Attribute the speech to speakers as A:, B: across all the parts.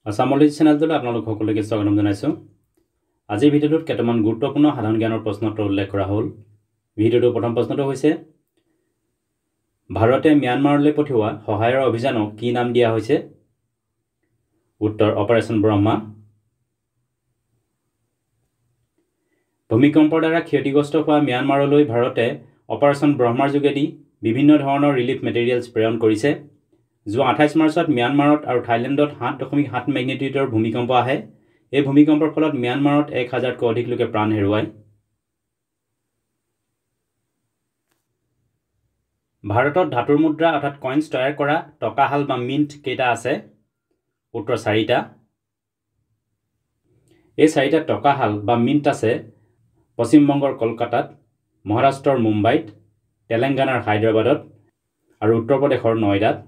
A: আসামলিজ চেনেলটোলৈ আপোনালোক সকলোকে স্বাগতম জনাইছোঁ। আজিৰ ভিডিঅ'টোত কেইটামান গুৰুত্বপূৰ্ণ সাধাৰণ জ্ঞানৰ প্ৰশ্ন উত্তৰ উল্লেখ কৰা হ'ল। ভিডিঅ'টোৰ প্ৰথম প্ৰশ্নটো হৈছে ভাৰতে ম্যানমাৰলৈ পঠিওৱা সহায়ৰ অভিযানক কি নাম দিয়া হৈছে? উত্তৰ অপাৰেশ্যন ব্ৰহ্মা। ভূমিকম্পৰ দ্বাৰা ক্ষতিগ্ৰস্ত হোৱা ম্যানমাৰলৈ ভাৰতে অপাৰেশ্যন ব্ৰহ্মাৰ যোগেদি বিভিন্ন ধৰণৰ ৰিলিফ মেটেৰিয়েলছ প্ৰেৰণ কৰিছে। যোৱা 28 মাৰ্চত ম্যানমাৰত আৰু থাইলেণ্ডত 7.7 মেগনিটিউডৰ ভূমিকম্প আহে। এই ভূমিকম্পৰ ফলত ম্যানমাৰত 1000তকৈ অধিক লোকে প্ৰাণ হেৰুৱায়। ভাৰতত ধাতুৰ মুদ্ৰা অৰ্থাৎ কইন্স তৈয়াৰ কৰা টকাহাল বা মিণ্ট কেইটা আছে? উত্তৰ 4টা। এই 4টা টকাহাল বা মিণ্ট আছে পশ্চিমবংগৰ কলকাতাত, মহাৰাষ্ট্ৰৰ মুম্বাইত, তেলেংগানাৰ হায়দৰাবাদত আৰু উত্তৰ প্ৰদেশৰ নয়ডাত।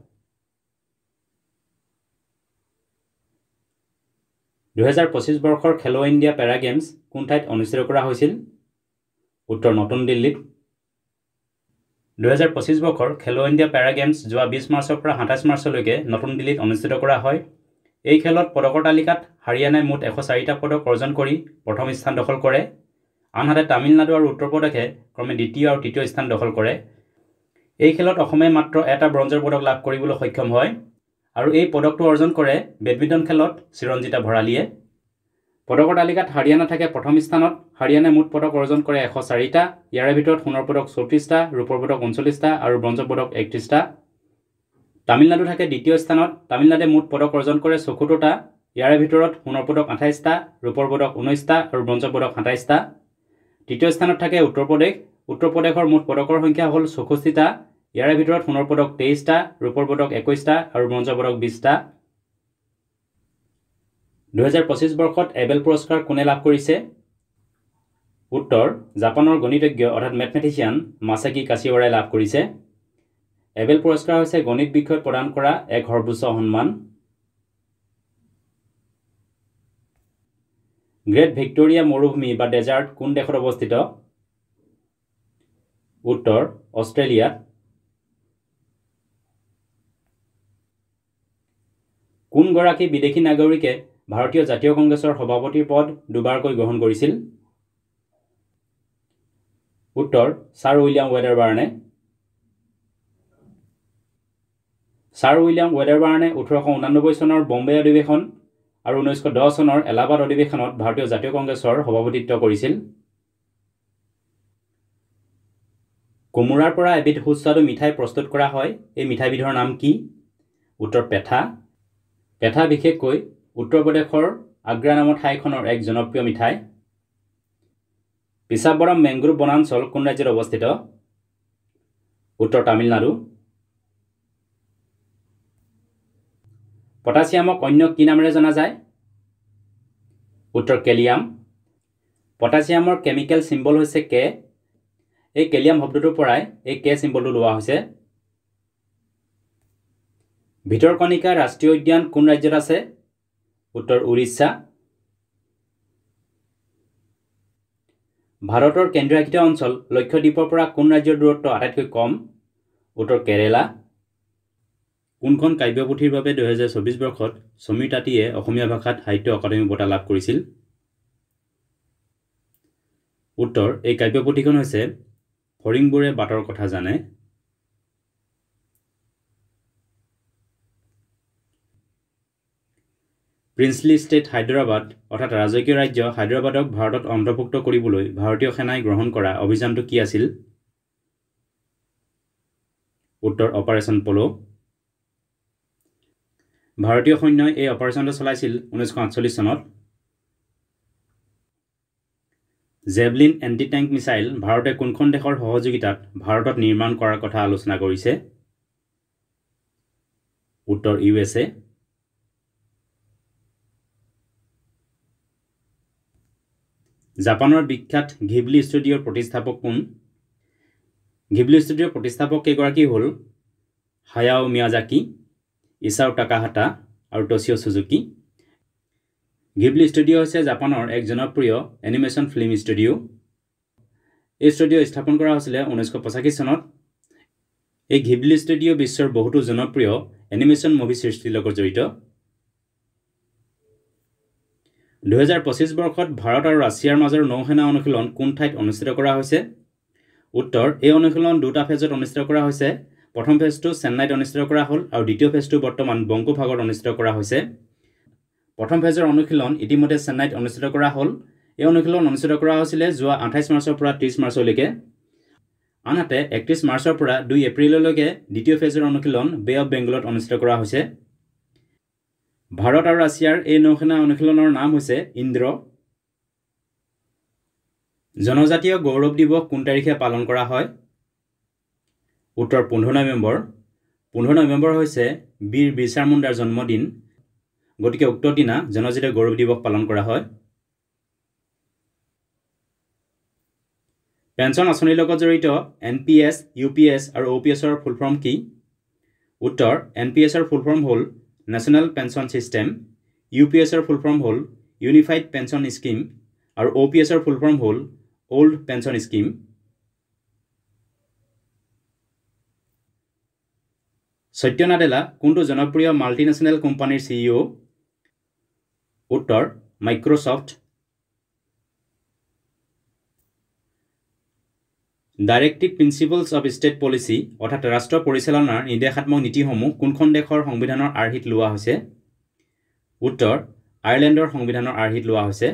A: 2025 বৰ্ষৰ খেলো ইণ্ডিয়া পেৰা গেমছ কোন ঠাইত অনুষ্ঠিত কৰা হৈছিল? উত্তৰ নতুন দিল্লীত। 2025 বৰ্ষৰ খেলো ইণ্ডিয়া পেৰা গেমছ যোৱা 20 মাৰ্চৰ পৰা 27 মাৰ্চলৈকে নতুন দিল্লীত অনুষ্ঠিত কৰা হয়। এই খেলত পদকৰ তালিকাত হাৰিয়ানাই মুঠ 104টা পদক অৰ্জন কৰি প্ৰথম স্থান দখল কৰে। আনহাতে তামিলনাডু আৰু উত্তৰ প্ৰদেশে ক্ৰমে দ্বিতীয় আৰু তৃতীয় স্থান দখল কৰে। এই খেলত অসমে মাত্ৰ এটা ব্ৰঞ্জৰ পদক লাভ কৰিবলৈ সক্ষম হয় আৰু এই পদকটো অৰ্জন কৰে বেডমিণ্টন খেলত চিৰঞ্জিতা ভৰালীয়ে। পদকৰ তালিকাত হাৰিয়ানা থাকে প্ৰথম স্থানত। হাৰিয়ানাই মুঠ পদক অৰ্জন কৰে 104টা। ইয়াৰে ভিতৰত সোণৰ পদক 34টা, ৰূপৰ পদক 39টা আৰু ব্ৰঞ্জৰ পদক 31টা। তামিলনাডু থাকে দ্বিতীয় স্থানত। তামিলনাডুৱে মুঠ পদক অৰ্জন কৰে 74টা। ইয়াৰে ভিতৰত সোণৰ পদক 28টা, ৰূপৰ পদক 19টা আৰু ব্ৰঞ্জৰ পদক 27টা। তৃতীয় স্থানত থাকে উত্তৰ প্ৰদেশ। উত্তৰ প্ৰদেশৰ মুঠ পদকৰ সংখ্যা হ'ল 64টা। ইয়াৰে ভিতৰত সোণৰ পদক 23টা, ৰূপৰ পদক 21টা আৰু ব্ৰঞ্জৰ পদক 20টা। 2025 বৰ্ষত এবেল পুৰস্কাৰ কোনে লাভ কৰিছে? উত্তৰ জাপানৰ গণিতজ্ঞ অৰ্থাৎ মেথমেটিচিয়ান মাছাকি কাছিৱাৰাই লাভ কৰিছে। এবেল পুৰস্কাৰ হৈছে গণিত বিষয়ত প্ৰদান কৰা এক সৰ্বোচ্চ সন্মান। গ্ৰেট ভিক্টোৰিয়া মৰুভূমি বা ডেজাৰ্ট কোন দেশত অৱস্থিত? উত্তৰ অষ্ট্ৰেলিয়াত। কোনগৰাকী বিদেশী নাগৰিকে ভাৰতীয় জাতীয় কংগ্ৰেছৰ সভাপতিৰ পদ দুবাৰকৈ গ্ৰহণ কৰিছিল? উত্তৰ ছাৰ উইলিয়াম ৱেডাৰবাৰ্ণে। ছাৰ উইলিয়াম ৱেডাৰবাৰ্ণে 1889 চনৰ বম্বে অধিৱেশন আৰু 1910 চনৰ এলাহাবাদ অধিৱেশনত ভাৰতীয় জাতীয় কংগ্ৰেছৰ সভাপতিত্ব কৰিছিল। কোমোৰাৰ পৰা এবিধ সুস্বাদু মিঠাই প্ৰস্তুত কৰা হয়। এই মিঠাইবিধৰ নাম কি? উত্তৰ পেঠা। পেঠা বিশেষকৈ উত্তৰ প্ৰদেশৰ আগ্ৰা নামৰ ঠাইখনৰ এক জনপ্ৰিয় মিঠাই। পিছাবৰম মেংগ্ৰোভ বনাঞ্চল কোন ৰাজ্যত অৱস্থিত? উত্তৰ তামিলনাডু। পটাছিয়ামক অন্য কি নামেৰে জনা যায়? উত্তৰ কেলিয়াম। পটাছিয়ামৰ কেমিকেল চিম্বল হৈছে কে। এই কেলিয়াম শব্দটোৰ পৰাই এই কে চিম্বলটো লোৱা হৈছে। ভিতৰকণিকা ৰাষ্ট্ৰীয় উদ্যান কোন ৰাজ্যত আছে? উত্তৰ উৰিষ্যা। ভাৰতৰ কেন্দ্ৰীয়শাসিত অঞ্চল লক্ষদ্বীপৰ পৰা কোন ৰাজ্যৰ দূৰত্ব আটাইতকৈ কম? উত্তৰ কেৰেলা। কোনখন কাব্যপুথিৰ বাবে 2024 বৰ্ষত সমীৰ তাঁতীয়ে অসমীয়া ভাষাত সাহিত্য অকাডেমী বঁটা লাভ কৰিছিল? উত্তৰ এই কাব্যপুথিখন হৈছে ফৰিংবোৰে বাটৰ কথা জানে। প্ৰিন্সলি ষ্টেট হায়দৰাবাদ অৰ্থাৎ ৰাজকীয় ৰাজ্য হায়দৰাবাদক ভাৰতত অন্তৰ্ভুক্ত কৰিবলৈ ভাৰতীয় সেনাই গ্ৰহণ কৰা অভিযানটো কি আছিল? উত্তৰ অপাৰেশ্যন পলো। ভাৰতীয় সৈন্যই এই অপাৰেশ্যনটো চলাইছিল 1948 চনত। জেভলিন এণ্টি টেংক মিছাইল ভাৰতে কোনখন দেশৰ সহযোগিতাত ভাৰতত নিৰ্মাণ কৰাৰ কথা আলোচনা কৰিছে? উত্তৰ USA। জাপানৰ বিখ্যাত ঘিবলি ষ্টুডিঅ'ৰ প্ৰতিষ্ঠাপক কোন? ঘিবলি ষ্টুডিঅ'ৰ প্ৰতিষ্ঠাপক কেইগৰাকী হ'ল হায়াও মিয়াজাকি, ইছাও টাকাহাটা আৰু টচিঅ' চুজুকি। ঘিবলি ষ্টুডিঅ' হৈছে জাপানৰ এক জনপ্ৰিয় এনিমেশ্যন ফিল্ম ষ্টুডিঅ'। এই ষ্টুডিঅ' স্থাপন কৰা হৈছিলে 1985 চনত। এই ঘিবলি ষ্টুডিঅ' বিশ্বৰ বহুতো জনপ্ৰিয় এনিমেশ্যন মুভি সৃষ্টিৰ লগত জড়িত। 2025 বৰ্ষত ভাৰত আৰু ৰাছিয়াৰ মাজৰ নৌসেনা অনুশীলন কোন ঠাইত অনুষ্ঠিত কৰা হৈছে উত্তৰ এই অনুশীলন দুটা ফেজত অনুষ্ঠিত কৰা হৈছে প্ৰথম ফেজটো চেন্নাইত অনুষ্ঠিত কৰা হ'ল আৰু দ্বিতীয় ফেজটো বৰ্তমান বংগোপসাগৰত অনুষ্ঠিত কৰা হৈছে প্ৰথম ফেজৰ অনুশীলন ইতিমধ্যে চেন্নাইত অনুষ্ঠিত কৰা হ'ল এই অনুশীলন অনুষ্ঠিত কৰা হৈছিল যোৱা 28 মাৰ্চৰ পৰা 30 মাৰ্চলৈকে আনহাতে 31 মাৰ্চৰ পৰা 2 এপ্ৰিললৈকে দ্বিতীয় ফেজৰ অনুশীলন বে অফ বেংগলত অনুষ্ঠিত কৰা হৈছে ভাৰত আৰু ৰাছিয়াৰ এই নৌসেনা অনুশীলনৰ নাম হৈছে ইন্দ্ৰ জনজাতীয় গৌৰৱ দিৱস কোন তাৰিখে পালন কৰা হয় উত্তৰ 15 নৱেম্বৰ হৈছে বীৰ বিৰছা মুণ্ডাৰ জন্মদিন গতিকে উক্ত দিনা জনজাতীয় গৌৰৱ দিৱস পালন কৰা হয় পেঞ্চন আঁচনিৰ লগত জড়িত এনপিএছ ইউপিএছ আৰু ওপিএছৰ ফুল ফৰ্ম কি উত্তৰ এনপিএছৰ ফুল ফৰ্ম হ'ল নেশ্যনেল পেঞ্চন সিস্টেম ইউপিএছৰ ফুল ফৰ্ম হ'ল ইউনিফাইড পেঞ্চন স্কিম আৰু ওপিএছৰ ফুল ফৰ্ম হ'ল old pension scheme Satya Nadella কোনটো জনপ্ৰিয় মাল্টিনেশ্যনেল কোম্পানীৰ সিইও উত্তৰ Microsoft directive principles of state policy অৰ্থাৎ ৰাষ্ট্ৰ পৰিচালনাৰ নিৰ্দেশাত্মক নীতিসমূহ কোনখন দেশৰ সংবিধানৰ আৰ্হিত লোৱা হৈছে উত্তৰ আয়াৰলেণ্ডৰ সংবিধানৰ আৰ্হিত লোৱা হৈছে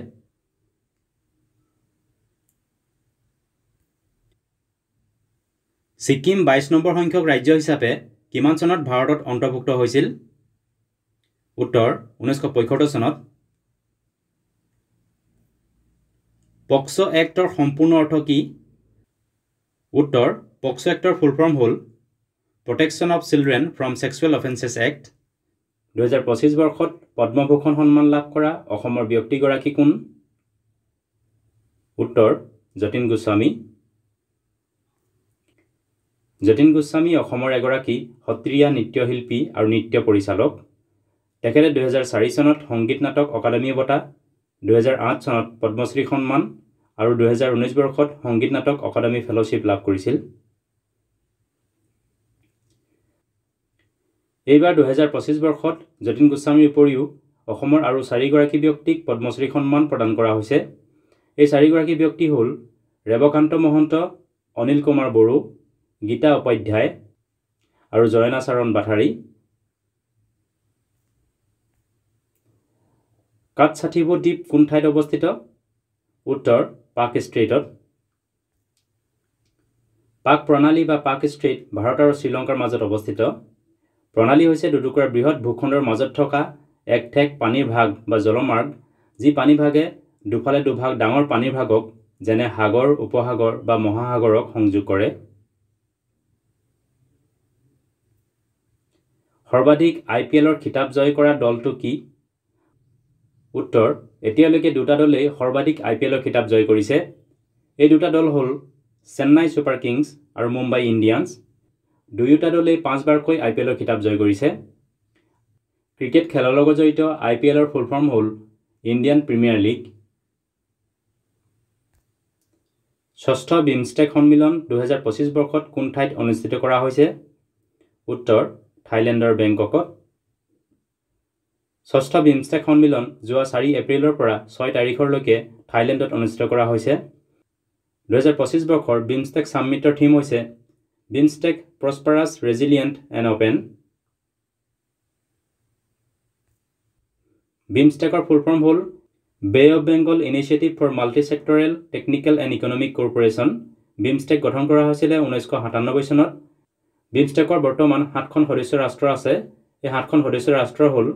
A: ছিকিম 22 নম্বৰ সংখ্যক ৰাজ্য হিচাপে কিমান চনত ভাৰতত অন্তৰ্ভুক্ত হৈছিল উত্তৰ 1975 চনত পক্সো এক্টৰ সম্পূৰ্ণ অৰ্থ কি উত্তৰ পক্সো এক্টৰ ফুল ফৰ্ম হ'ল protection of children from sexual offences act 2025 বৰ্ষত পদ্মভূষণ সন্মান লাভ কৰা অসমৰ ব্যক্তিগৰাকী কোন উত্তৰ যতীন গোস্বামী অসমৰ এগৰাকী সত্ৰীয়া নৃত্যশিল্পী আৰু নৃত্য পৰিচালক তেখেতে 2004 চনত সংগীত নাটক অকাডেমি বঁটা 2008 চনত পদ্মশ্ৰী সন্মান আৰু 2019 বৰ্ষত সংগীত নাটক অকাডেমি ফেলোশ্বিপ লাভ কৰিছিল এইবাৰ 2025 বৰ্ষত যতীন গোস্বামীৰ উপৰিও অসমৰ আৰু 4 গৰাকী ব্যক্তিক পদ্মশ্ৰী সন্মান প্ৰদান কৰা হৈছে এই 4 গৰাকী ব্যক্তি হ'ল ৰেৱকান্ত মহন্ত অনিল কুমাৰ বড়ো গীতা উপাধ্যায় আৰু জয়নাচৰণ বাথাৰী কাটছাথিবু দ্বীপ কোন ঠাইত অৱস্থিত উত্তৰ পাক ষ্ট্ৰেইটত পাক প্ৰণালী বা পাক ষ্ট্ৰেইট ভাৰত আৰু শ্ৰীলংকাৰ মাজত অৱস্থিত প্ৰণালী হৈছে দুটুকুৰা বৃহৎ ভূখণ্ডৰ মাজত থকা এক ঠেক পানীৰ ভাগ বা জলমাৰ্গ যি পানীভাগে দুফালে দুভাগ ডাঙৰ পানীৰ ভাগক যেনে সাগৰ উপসাগৰ বা মহাসাগৰক সংযোগ কৰে সৰ্বাধিক আইপিএলৰ খিতাপ জয় কৰা দলটো কি উত্তৰ এতিয়ালৈকে দুটা দলেই সৰ্বাধিক আইপিএলৰ খিতাপ জয় কৰিছে এই দুটা দল হ'ল চেন্নাই ছুপাৰ কিংছ আৰু মুম্বাই ইণ্ডিয়ানছ দুয়োটা দলেই 5 বাৰকৈ আইপিএলৰ খিতাপ জয় কৰিছে ক্ৰিকেট খেলৰ লগত জড়িত আইপিএলৰ ফুল ফৰ্ম হ'ল ইণ্ডিয়ান প্ৰিমিয়াৰ লীগ ষষ্ঠ বিমষ্টেক সন্মিলন 2025 বৰ্ষত কোন ঠাইত অনুষ্ঠিত কৰা হৈছে উত্তৰ থাইলেণ্ডৰ বেংককত ষষ্ঠ বিমষ্টেক সন্মিলন যোৱা 4 এপ্ৰিলৰ পৰা 6 তাৰিখলৈকে থাইলেণ্ডত অনুষ্ঠিত কৰা হৈছে 2025 বৰ্ষৰ বিমষ্টেক সামিটৰ থিম হৈছে BIMSTEC prosperous resilient and open বিমষ্টেকৰ ফুল ফৰ্ম হ'ল bay of Bengal initiative for multi sectoral technical and economic cooperation BIMSTEC গঠন কৰা হৈছিল 1997 চনত বিমষ্টেকৰ বৰ্তমান 7খন সদস্য ৰাষ্ট্ৰ আছে এই 7খন সদস্য ৰাষ্ট্ৰ হ'ল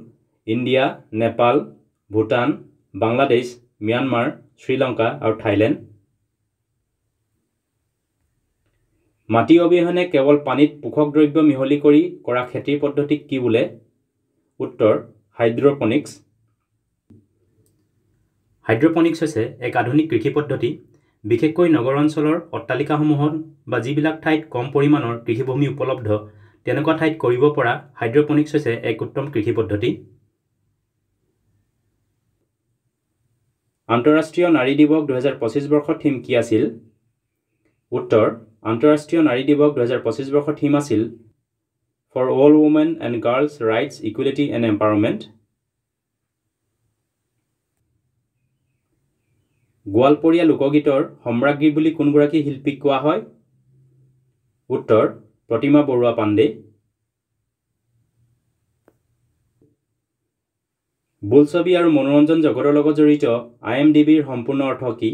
A: ইণ্ডিয়া নেপাল ভূটান বাংলাদেশ ম্যানমাৰ শ্ৰীলংকা আৰু থাইলেণ্ড মাটি অবিহনে কেৱল পানীত পোষক দ্ৰব্য মিহলি কৰি কৰা খেতিৰ পদ্ধতিক কি বোলে উত্তৰ হাইড্ৰপনিক্স হাইড্ৰপনিক্স হৈছে এক আধুনিক কৃষি পদ্ধতি বিশেষকৈ নগৰ অঞ্চলৰ অট্টালিকাসমূহত বা যিবিলাক ঠাইত কম পৰিমাণৰ কৃষিভূমি উপলব্ধ তেনেকুৱা ঠাইত কৰিব পৰা হাইড্ৰপনিক্স হৈছে এক উত্তম কৃষি পদ্ধতি আন্তঃৰাষ্ট্ৰীয় নাৰী দিৱস 2025 বৰ্ষৰ থিম কি আছিল উত্তৰ আন্তঃৰাষ্ট্ৰীয় নাৰী দিৱস 2025 বৰ্ষৰ থিম আছিল for all women and girls rights equality and empowerment গোৱালপৰীয়া লোকগীতৰ সম্ৰাজ্ঞী বুলি কোনগৰাকী শিল্পীক কোৱা হয়? উত্তৰ প্ৰতিমা বৰুৱা পাণ্ডে। বোলছবি আৰু মনোৰঞ্জন জগতৰ লগত জড়িত IMDbৰ সম্পূৰ্ণ অৰ্থ কি?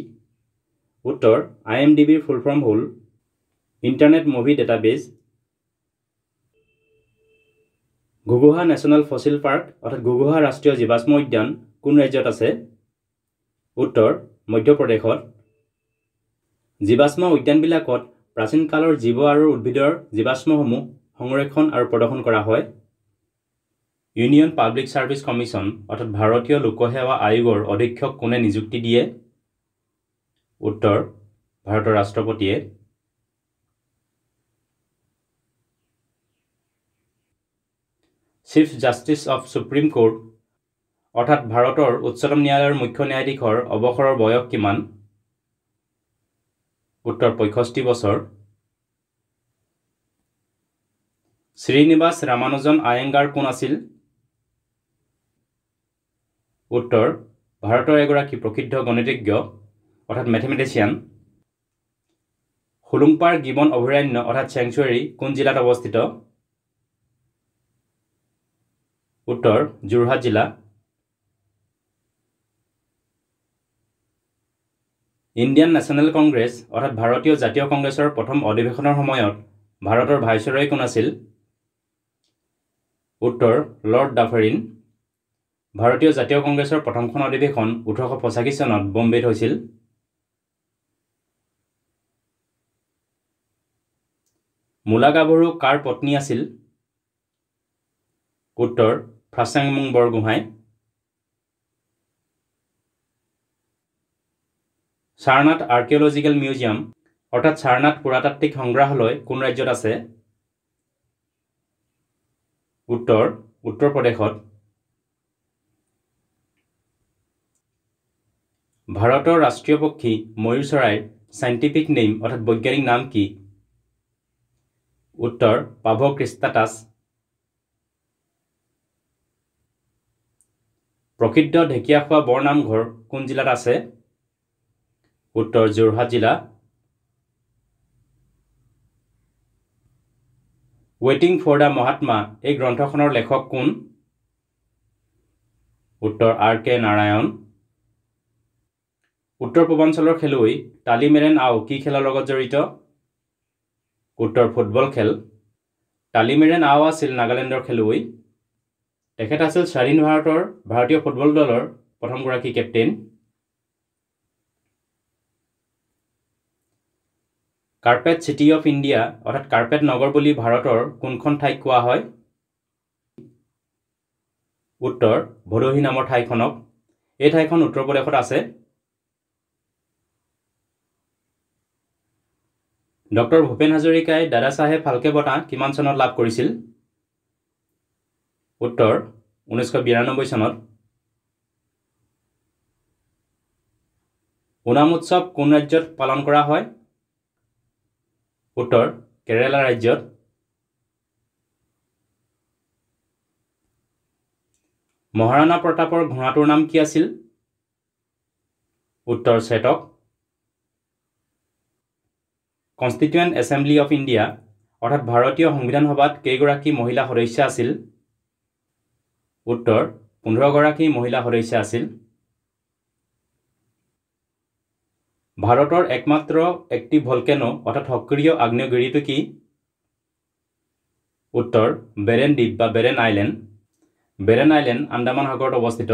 A: উত্তৰ IMDbৰ ফুল ফৰ্ম হ'ল internet movie database. Ghuguha national fossil park অৰ্থাৎ ঘুগুহা ৰাষ্ট্ৰীয় জীৱাশ্ম উদ্যান কোন ৰাজ্যত আছে? উত্তৰ মধ্যপ্ৰদেশত। জীৱাশ্ম উদ্যানবিলাকত প্ৰাচীন কালৰ জীৱ আৰু উদ্ভিদৰ জীৱাশ্মসমূহ সংৰক্ষণ আৰু প্ৰদৰ্শন কৰা হয়। ইউনিয়ন পাব্লিক সাৰ্ভিস কমিশন অৰ্থাৎ ভাৰতীয় লোকসেৱা আয়োগৰ অধীক্ষক কোনে নিযুক্তি দিয়ে? উত্তৰ ভাৰতৰ ৰাষ্ট্ৰপতিয়ে। Chief justice of supreme court অৰ্থাৎ ভাৰতৰ উচ্চতম ন্যায়ালয়ৰ মুখ্য ন্যায়াধীশৰ অৱসৰৰ বয়স কিমান? উত্তৰ 65 বছৰ। শ্ৰীনিবাস ৰামানুজন আয়েংগাৰ কোন আছিল? উত্তৰ ভাৰতৰ এগৰাকী প্ৰসিদ্ধ গণিতজ্ঞ অৰ্থাৎ মেথমেটিচিয়ান। হুলুংপাৰ গিবন অভয়াৰণ্য অৰ্থাৎ চেংচুৱেৰী কোন জিলাত অৱস্থিত? উত্তৰ যোৰহাট জিলা। ইণ্ডিয়ান নেশ্যনেল কংগ্ৰেছ অৰ্থাৎ ভাৰতীয় জাতীয় কংগ্ৰেছৰ প্ৰথম অধিৱেশনৰ সময়ত ভাৰতৰ ভাইচৰয় কোন আছিল? উত্তৰ লৰ্ড ডাফাৰিন। ভাৰতীয় জাতীয় কংগ্ৰেছৰ প্ৰথমখন অধিৱেশন 1885 চনত বম্বেত হৈছিল। মূলা গাভৰু কাৰ পত্নী আছিল? উত্তৰ ফ্ৰাছাংমুং বৰগোহাঁই। সাৰনাথ আৰ্কিঅলজিকেল মিউজিয়াম অৰ্থাৎ সাৰনাথ পুৰাতাত্ত্বিক সংগ্ৰহালয় কোন ৰাজ্যত আছে? উত্তৰ উত্তৰ প্ৰদেশত। ভাৰতৰ ৰাষ্ট্ৰীয় পক্ষী ময়ূৰ চৰাইৰ সাইণ্টিফিক নেম অৰ্থাৎ বৈজ্ঞানিক নাম কি? উত্তৰ পাভ ক্ৰিষ্টাটাছ। প্ৰসিদ্ধ ঢেকীয়াখোৱা বৰ নামঘৰ কোন জিলাত আছে? উত্তৰ যোৰহাট জিলা। ৱেটিং ফৰ দ্য মহাত্মা এই গ্ৰন্থখনৰ লেখক কোন? উত্তৰ R.K. নাৰায়ণ। উত্তৰ পূৰ্বাঞ্চলৰ খেলুৱৈ টালিমেৰেন আও কি খেলৰ লগত জড়িত? উত্তৰ ফুটবল খেল। টালিমেৰেন আও আছিল নাগালেণ্ডৰ খেলুৱৈ। তেখেত আছিল স্বাধীন ভাৰতৰ ভাৰতীয় ফুটবল দলৰ প্ৰথমগৰাকী captain. Carpet city of India অৰ্থাৎ কাৰ্পেট নগৰ বুলি ভাৰতৰ কোনখন ঠাইক কোৱা হয়? উত্তৰ ভদোহী নামৰ ঠাইখনক। এই ঠাইখন উত্তৰ প্ৰদেশত আছে। ডক্টৰ ভূপেন হাজৰিকাই দাদা চাহেব ফাল্কে বঁটা কিমান চনত লাভ কৰিছিল? উত্তৰ 1992 চনত। ওনাম উৎসৱ কোন ৰাজ্যত পালন কৰা হয়? উত্তৰ কেৰালা ৰাজ্যত। মহাৰাণা প্ৰতাপৰ ঘোঁৰাটোৰ নাম কি আছিল? উত্তৰ Chetak. Constituent assembly of India অৰ্থাৎ ভাৰতীয় সংবিধান সভাত কেইগৰাকী মহিলা সদস্য আছিল? উত্তৰ 15 গৰাকী মহিলা সদস্য আছিল। ভাৰতৰ একমাত্ৰ এক্টিভ ভলকেনো অৰ্থাৎ সক্ৰিয় আগ্নেয়গিৰিটো কি? উত্তৰ বেৰেন দ্বীপ বা barren island. Barren island Andaman সাগৰত অৱস্থিত।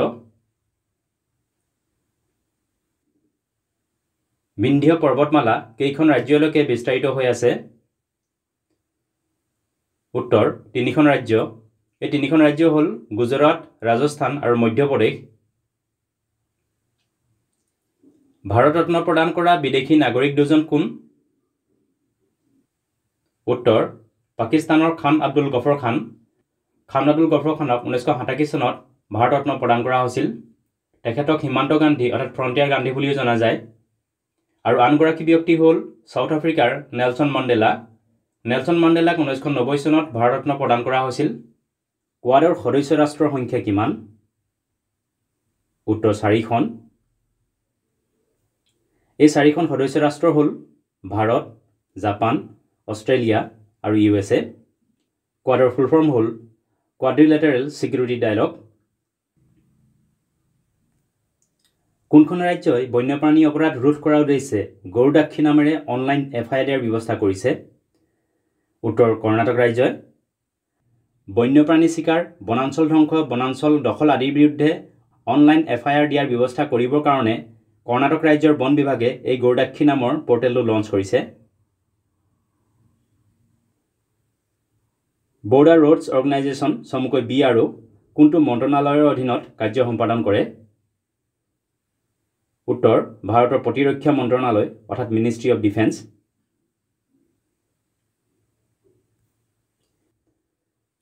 A: বিন্ধ্য পৰ্বতমালা কেইখন ৰাজ্যলৈকে বিস্তাৰিত হৈ আছে? উত্তৰ 3খন ৰাজ্য। এই 3খন ৰাজ্য হ'ল গুজৰাট, ৰাজস্থান আৰু মধ্যপ্ৰদেশ। ভাৰত ৰত্ন প্ৰদান কৰা বিদেশী নাগৰিক দুজন কোন? উত্তৰ পাকিস্তানৰ খান আব্দুল গফৰ খান। খান আব্দুল গফৰ খানক 1987 চনত ভাৰত ৰত্ন প্ৰদান কৰা হৈছিল। তেখেতক সীমান্ত গান্ধী অৰ্থাৎ ফ্ৰণ্টিয়াৰ গান্ধী বুলিও জনা যায়। আৰু আনগৰাকী ব্যক্তি হ'ল সাউথ আফ্ৰিকাৰ নেলছন মণ্ডেলা। নেলছন মণ্ডেলাক 1990 চনত ভাৰত ৰত্ন প্ৰদান কৰা হৈছিল। কোৱাডৰ সদস্য ৰাষ্ট্ৰৰ সংখ্যা কিমান? উত্তৰ 4খন। এই চাৰিখন সদস্য ৰাষ্ট্ৰ হ'ল ভাৰত, জাপান, অষ্ট্ৰেলিয়া আৰু USA। কোৱাডৰ ফুল ফৰ্ম হ'ল কোৱাড্ৰিলেটাৰেল ছিকিউৰিটি ডায়লগ। কোনখন ৰাজ্যই বন্যপ্ৰাণী অপৰাধ ৰোধ কৰাৰ উদ্দেশ্যে গৰুদাক্ষী নামেৰে অনলাইন FIR দিয়াৰ ব্যৱস্থা কৰিছে? উত্তৰ কৰ্ণাটক ৰাজ্যই। বন্যপ্ৰাণী চিকাৰ, বনাঞ্চল ধ্বংস, বনাঞ্চল দখল আদিৰ বিৰুদ্ধে অনলাইন FIR দিয়াৰ ব্যৱস্থা কৰিবৰ কাৰণে কৰ্ণাটক ৰাজ্যৰ বন বিভাগে এই গৰুদাক্ষী নামৰ পৰ্টেলটো লঞ্চ কৰিছে। বৰ্ডাৰ ৰোডছ অৰ্গেনাইজেশ্যন চমুকৈ BRO কোনটো মন্ত্ৰণালয়ৰ অধীনত কাৰ্য সম্পাদন কৰে? উত্তৰ ভাৰতৰ প্ৰতিৰক্ষা মন্ত্ৰণালয় অৰ্থাৎ মিনিষ্ট্ৰী অৱ ডিফেন্স।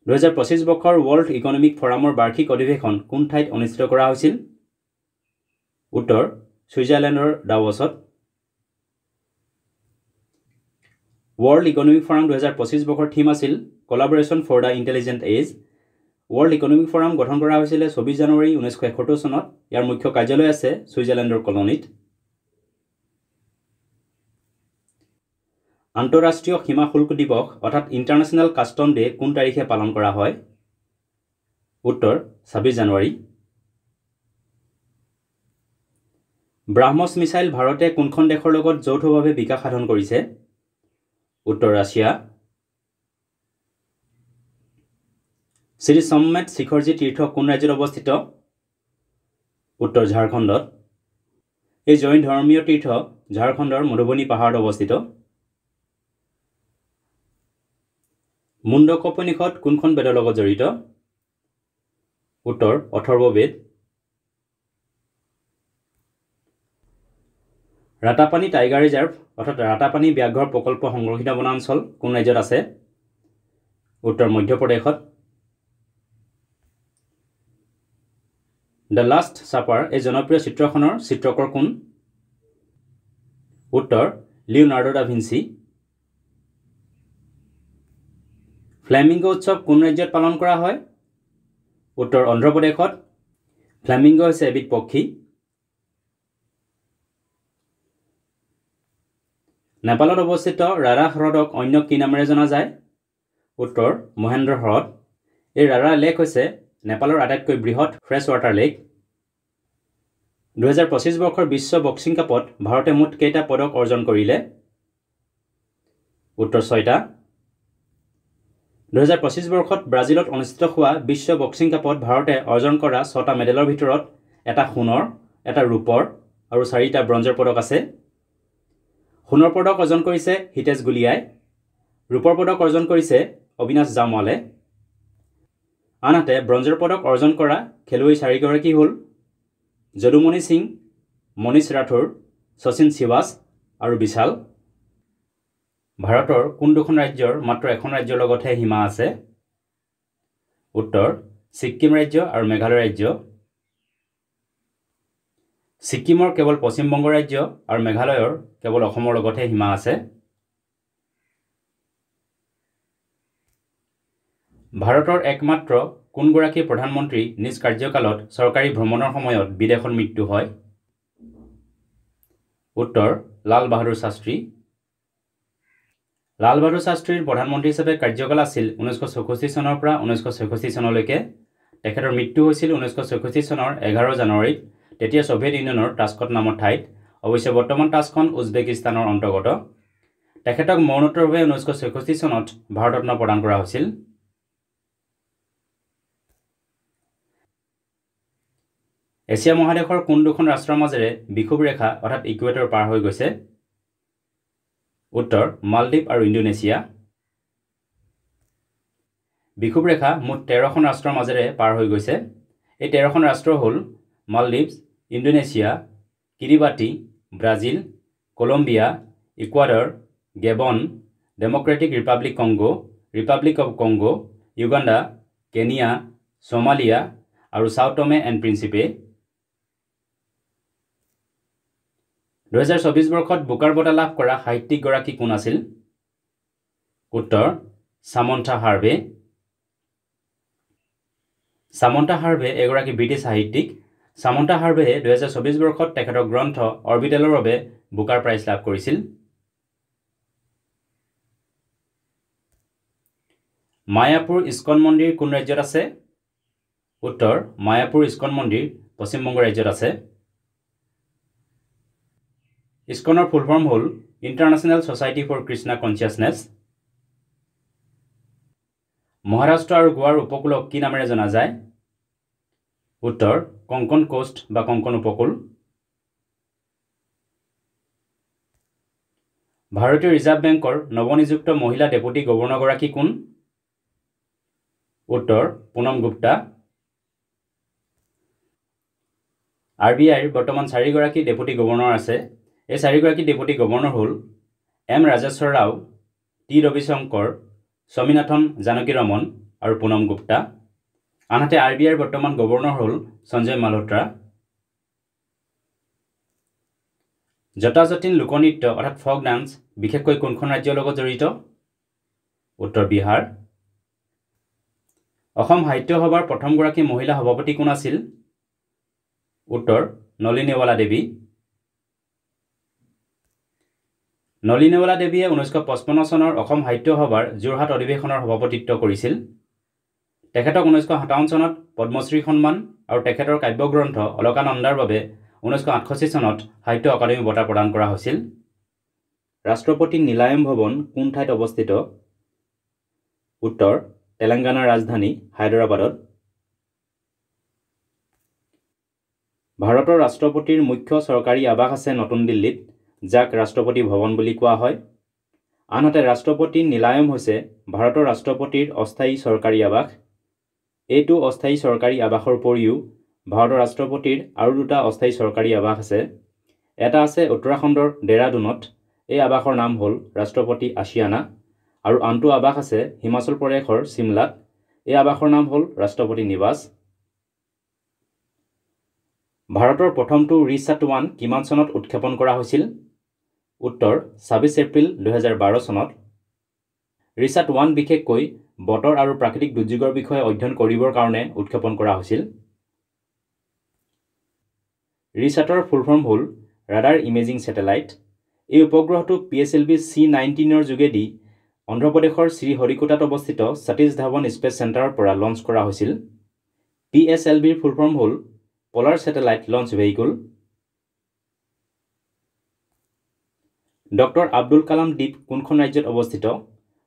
A: (2025) বৰ্ষৰ ৱৰ্ল্ড ইকনমিক ফৰামৰ বাৰ্ষিক অধিৱেশন কোন ঠাইত অনুষ্ঠিত কৰা হৈছিল? উত্তৰ ছুইজাৰলেণ্ডৰ ডাভছত। ৱৰ্ল্ড ইকনমিক ফৰাম 2025 বৰ্ষৰ থিম আছিল collaboration for the intelligent age. World economic forum গঠন কৰা হৈছিলে 24 জানুৱাৰী 1971 চনত। ইয়াৰ মুখ্য কাৰ্যালয় আছে ছুইজাৰলেণ্ডৰ কলনীত। আন্তঃৰাষ্ট্ৰীয় সীমা শুল্ক দিৱস অৰ্থাৎ ইণ্টাৰনেশ্যনেল কাষ্টম ডে কোন তাৰিখে পালন কৰা হয়? উত্তৰ 26 জানুৱাৰী। ব্ৰাহ্মছ মিছাইল ভাৰতে কোনখন দেশৰ লগত যৌথভাৱে বিকাশ সাধন কৰিছে? উত্তৰ ৰাছিয়া। শ্ৰী সোমনাথ শিখৰজী তীৰ্থ কোন ৰাজ্যত অৱস্থিত? উত্তৰ ঝাৰখণ্ডত। এই জৈন ধৰ্মীয় তীৰ্থ ঝাৰখণ্ডৰ মধুবনী পাহাৰত অৱস্থিত। মুণ্ডকোপনিষদ কোনখন বেদৰ লগত জড়িত? উত্তৰ অথৰ্ববেদ। ৰাতাপানী টাইগাৰ ৰিজাৰ্ভ অৰ্থাৎ ৰাতাপানী ব্যাঘ্ৰ প্ৰকল্প সংৰক্ষিত বনাঞ্চল কোন ৰাজ্যত আছে? উত্তৰ মধ্যপ্ৰদেশত। দ্য লাষ্ট ছাপাৰ এই জনপ্ৰিয় চিত্ৰখনৰ চিত্ৰকৰ কোন? উত্তৰ লিওনাৰ্ডো ডা ভিঞ্চি। ফ্লেমিংগো উৎসৱ কোন ৰাজ্যত পালন কৰা হয়? উত্তৰ অন্ধ্ৰপ্ৰদেশত। ফ্লেমিংগো হৈছে এবিধ পক্ষী। নেপালত অৱস্থিত ৰাৰা হ্ৰদক অন্য কি নামেৰে জনা যায়? উত্তৰ মহেন্দ্ৰ হ্ৰদ। এই ৰাৰা লেক হৈছে নেপালৰ আটাইতকৈ বৃহৎ ফ্ৰেছ ৱাটাৰ লেক। 2025 বৰ্ষৰ বিশ্ব বক্সিং কাপত ভাৰতে মুঠ কেইটা পদক অৰ্জন কৰিলে? উত্তৰ 6টা। 2025 বৰ্ষত ব্ৰাজিলত অনুষ্ঠিত হোৱা বিশ্ব বক্সিং কাপত ভাৰতে অৰ্জন কৰা 6টা মেডেলৰ ভিতৰত এটা সোণৰ, এটা ৰূপৰ আৰু 4টা ব্ৰঞ্জৰ পদক আছে। সোণৰ পদক অৰ্জন কৰিছে হিতেশ গুলিয়াই, ৰূপৰ পদক অৰ্জন কৰিছে অবিনাশ জামৱালে। আনহাতে ব্ৰঞ্জৰ পদক অৰ্জন কৰা খেলুৱৈ 4গৰাকী হ'ল যদুমণি সিং, মনীষ ৰাথোৰ, শচীন শিৱাছ আৰু বিশাল। ভাৰতৰ কোন দুখন ৰাজ্যৰ মাত্ৰ এখন ৰাজ্যৰ লগতহে সীমা আছে? উত্তৰ ছিক্কিম ৰাজ্য আৰু মেঘালয় ৰাজ্য। ছিক্কিমৰ কেৱল পশ্চিমবংগ ৰাজ্য আৰু মেঘালয়ৰ কেৱল অসমৰ লগতহে সীমা আছে। ভাৰতৰ একমাত্ৰ কোনগৰাকী প্ৰধানমন্ত্ৰী নিজ কাৰ্যকালত চৰকাৰী ভ্ৰমণৰ সময়ত বিদেশত মৃত্যু হয়? উত্তৰ লাল বাহাদুৰ শাস্ত্ৰী। লাল বাহাদুৰ শাস্ত্ৰীৰ প্ৰধানমন্ত্ৰী হিচাপে কাৰ্যকাল আছিল 1964 চনৰ পৰা 1966 চনলৈকে। তেখেতৰ মৃত্যু হৈছিল 1966 চনৰ 11 জানুৱাৰীত তেতিয়া ছভিয়েট ইউনিয়নৰ টাস্কট নামৰ ঠাইত। অৱশ্যে বৰ্তমান টাস্কখন উজবেকিস্তানৰ অন্তৰ্গত। তেখেতক মৰণোত্তৰভাৱে 1966 চনত ভাৰত ৰত্ন প্ৰদান কৰা হৈছিল। এছিয়া মহাদেশৰ কোন দুখন ৰাষ্ট্ৰৰ মাজেৰে বিষুৱ ৰেখা অৰ্থাৎ ইকুৱেটৰ পাৰ হৈ গৈছে? উত্তৰ মালদ্বীপ আৰু ইণ্ডোনেছিয়া। বিষুৱ ৰেখা মুঠ 13খন ৰাষ্ট্ৰৰ মাজেৰে পাৰ হৈ গৈছে। এই 13খন ৰাষ্ট্ৰ হ'ল Maldives, Indonesia, Kiribati, Brazil, Colombia, Ecuador, Gabon, democratic republic Congo, republic of Congo, Uganda, Kenya, Somalia আৰু সাও টমে এণ্ড প্ৰিন্সিপে। 2024 বৰ্ষত বুকাৰ বঁটা লাভ কৰা সাহিত্যিকগৰাকী কোন আছিল? উত্তৰ সামন্থা হাৰ্ভে। সামন্থা হাৰ্ভে এগৰাকী ব্ৰিটিছ সাহিত্যিক। সামন্থা হাৰ্ভে 2024 বৰ্ষত তেখেতৰ গ্ৰন্থ অৰ্বিটেলৰ বাবে বুকাৰ প্ৰাইজ লাভ কৰিছিল। মায়াপুৰ ইস্কন মন্দিৰ কোন ৰাজ্যত আছে? উত্তৰ মায়াপুৰ ইস্কন মন্দিৰ পশ্চিমবংগ ৰাজ্যত আছে। ইস্কনৰ ফুল ফৰ্ম হ'ল international society for Krishna consciousness. Maharashtra আৰু গোৱাৰ উপকূলক কি নামেৰে জনা যায়? উত্তৰ কংকন কোষ্ট বা কংকন উপকূল। ভাৰতীয় ৰিজাৰ্ভ বেংকৰ নৱনিযুক্ত মহিলা ডেপুটি গভৰ্ণৰগৰাকী কোন? উত্তৰ পুনম গুপ্তা। RBIৰ বৰ্তমান 4গৰাকী ডেপুটি গভৰ্ণৰ আছে। এই 4গৰাকী ডেপুটি গভৰ্ণৰ হ'ল M ৰাজেশ্বৰ ৰাও, T ৰবিশংকৰ, স্বামীনাথন জানকীৰমন আৰু পুনম গুপ্তা। আনহাতে RBIৰ বৰ্তমান গভৰ্ণৰ হ'ল সঞ্জয় মালহোত্ৰা। জটাজটিন লোকনৃত্য অৰ্থাৎ ফক ডান্স বিশেষকৈ কোনখন ৰাজ্যৰ লগত জড়িত? উত্তৰ বিহাৰ। অসম সাহিত্য সভাৰ প্ৰথমগৰাকী মহিলা সভাপতি কোন আছিল? উত্তৰ নলিনীৱালা দেৱী। নলিনীৱালা দেৱীয়ে 1955 চনৰ অসম সাহিত্য সভাৰ যোৰহাট অধিৱেশনৰ সভাপতিত্ব কৰিছিল। তেখেতক 1957 চনত পদ্মশ্ৰী সন্মান আৰু তেখেতৰ কাব্যগ্ৰন্থ অলকানন্দাৰ বাবে 1968 চনত সাহিত্য অকাডেমী বঁটা প্ৰদান কৰা হৈছিল। ৰাষ্ট্ৰপতি নীলায়ম ভৱন কোন ঠাইত অৱস্থিত? উত্তৰ তেলেংগানাৰ ৰাজধানী হায়দৰাবাদত। ভাৰতৰ ৰাষ্ট্ৰপতিৰ মুখ্য চৰকাৰী আৱাস আছে নতুন দিল্লীত, যাক ৰাষ্ট্ৰপতি ভৱন বুলি কোৱা হয়। আনহাতে ৰাষ্ট্ৰপতি নীলায়ম হৈছে ভাৰতৰ ৰাষ্ট্ৰপতিৰ অস্থায়ী চৰকাৰী আৱাস। এইটো অস্থায়ী চৰকাৰী আৱাসৰ উপৰিও ভাৰতৰ ৰাষ্ট্ৰপতিৰ আৰু দুটা অস্থায়ী চৰকাৰী আৱাস আছে। এটা আছে উত্তৰাখণ্ডৰ ডেৰাডুনত, এই আৱাসৰ নাম হ'ল ৰাষ্ট্ৰপতি আছিয়ানা, আৰু আনটো আৱাস আছে হিমাচল প্ৰদেশৰ চিমলাত, এই আৱাসৰ নাম হ'ল ৰাষ্ট্ৰপতি নিবাস। ভাৰতৰ প্ৰথমটো ৰিছাট-1 কিমান চনত উৎক্ষেপণ কৰা হৈছিল? উত্তৰ 26 এপ্ৰিল 2012 চনত। ৰিছাট-1 বিশেষকৈ বতৰ আৰু প্ৰাকৃতিক দুৰ্যোগৰ বিষয়ে অধ্যয়ন কৰিবৰ কাৰণে উৎক্ষেপণ কৰা হৈছিল। ৰিছাটৰ ফুল ফৰ্ম হ'ল ৰাডাৰ ইমেজিং ছেটেলাইট। এই উপগ্ৰহটো PSLV C-19ৰ যোগেদি অন্ধ্ৰপ্ৰদেশৰ শ্ৰীহৰিকোটাত অৱস্থিত সতীশ ধাৱন স্পেচ চেণ্টাৰৰ পৰা লঞ্চ কৰা হৈছিল। PSLVৰ ফুল ফৰ্ম হ'ল polar satellite launch vehicle. Doctor Abdul Kalam দ্বীপ কোনখন ৰাজ্যত অৱস্থিত?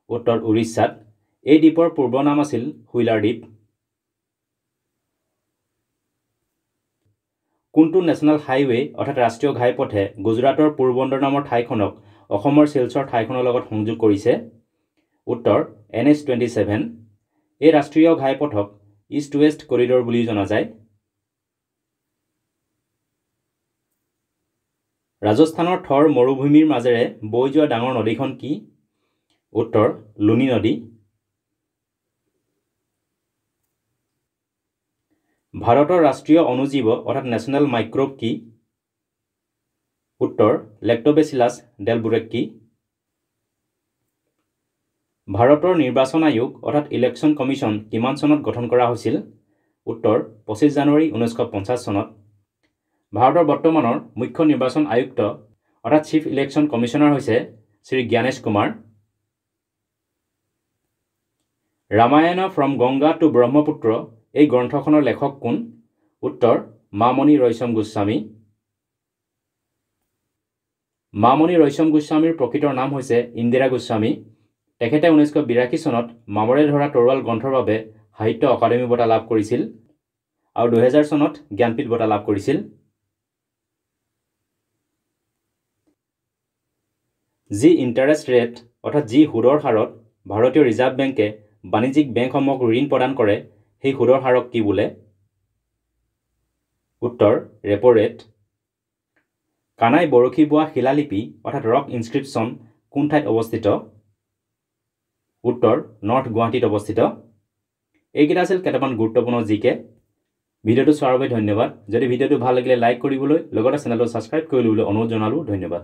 A: উত্তৰ উৰিষ্যাত। এই দ্বীপৰ পূৰ্ব নাম আছিল হুইলাৰ দ্বীপ। কোনটো নেশ্যনেল হাইৱে অৰ্থাৎ ৰাষ্ট্ৰীয় ঘাইপথে গুজৰাটৰ পোৰবন্দৰ নামৰ ঠাইখনক অসমৰ শিলচৰ ঠাইখনৰ লগত সংযোগ কৰিছে? উত্তৰ NH-27। এই ৰাষ্ট্ৰীয় ঘাইপথক ইষ্ট ৱেষ্ট কৰিডৰ বুলি জনা যায়। ৰাজস্থানৰ থৰ মৰুভূমিৰ মাজেৰে বৈ যোৱা ডাঙৰ নদীখন কি? উত্তৰ লুনি নদী। ভাৰতৰ ৰাষ্ট্ৰীয় অণুজীৱ অৰ্থাৎ নেশ্যনেল মাইক্ৰ'ব কি? উত্তৰ লেক্ট'বেচিলাছ ডেলবুৰেক্কি। ভাৰতৰ নিৰ্বাচন আয়োগ অৰ্থাৎ ইলেকশ্যন কমিশ্যন কিমান চনত গঠন কৰা হৈছিল? উত্তৰ 25 জানুৱাৰী 1950 চনত। ভাৰতৰ বৰ্তমানৰ মুখ্য নিৰ্বাচন আয়ুক্ত অৰ্থাৎ চিফ ইলেকশ্যন কমিশ্যনাৰ হৈছে শ্ৰী জ্ঞানেশ কুমাৰ। ৰামায়ণ ফ্ৰম গংগা টু ব্ৰহ্মপুত্ৰ এই গ্ৰন্থখনৰ লেখক কোন? উত্তৰ মামণি ৰয়ছম গোস্বামী। মামণি ৰয়ছম গোস্বামীৰ প্ৰকৃতৰ নাম হৈছে ইন্দিৰা গোস্বামী। তেখেতে 1982 চনত মামৰে ধৰা তৰোৱাল গ্ৰন্থৰ বাবে সাহিত্য অকাডেমী বঁটা লাভ কৰিছিল আৰু 2000 চনত জ্ঞানপীঠ বঁটা লাভ কৰিছিল। যি ইণ্টাৰেষ্ট ৰেট অৰ্থাৎ যি সুদৰ হাৰত ভাৰতীয় ৰিজাৰ্ভ বেংকে বাণিজ্যিক বেংকসমূহক ঋণ প্ৰদান কৰে সেই সুদৰ হাৰক কি বোলে? উত্তৰ ৰেপ' ৰেট। কানাই বৰশী বোৱা শিলালিপি অৰ্থাৎ ৰক ইনস্ক্ৰিপশ্যন কোন ঠাইত অৱস্থিত? উত্তৰ নৰ্থ গুৱাহাটীত অৱস্থিত। এইকেইটা আছিল কেইটামান গুৰুত্বপূৰ্ণ জিকে। ভিডিঅ'টো চোৱাৰ বাবে ধন্যবাদ। যদি ভিডিঅ'টো ভাল লাগিলে লাইক কৰিবলৈ লগতে চেনেলটো ছাবস্ক্ৰাইব কৰি ল'বলৈ অনুৰোধ জনালোঁ। ধন্যবাদ।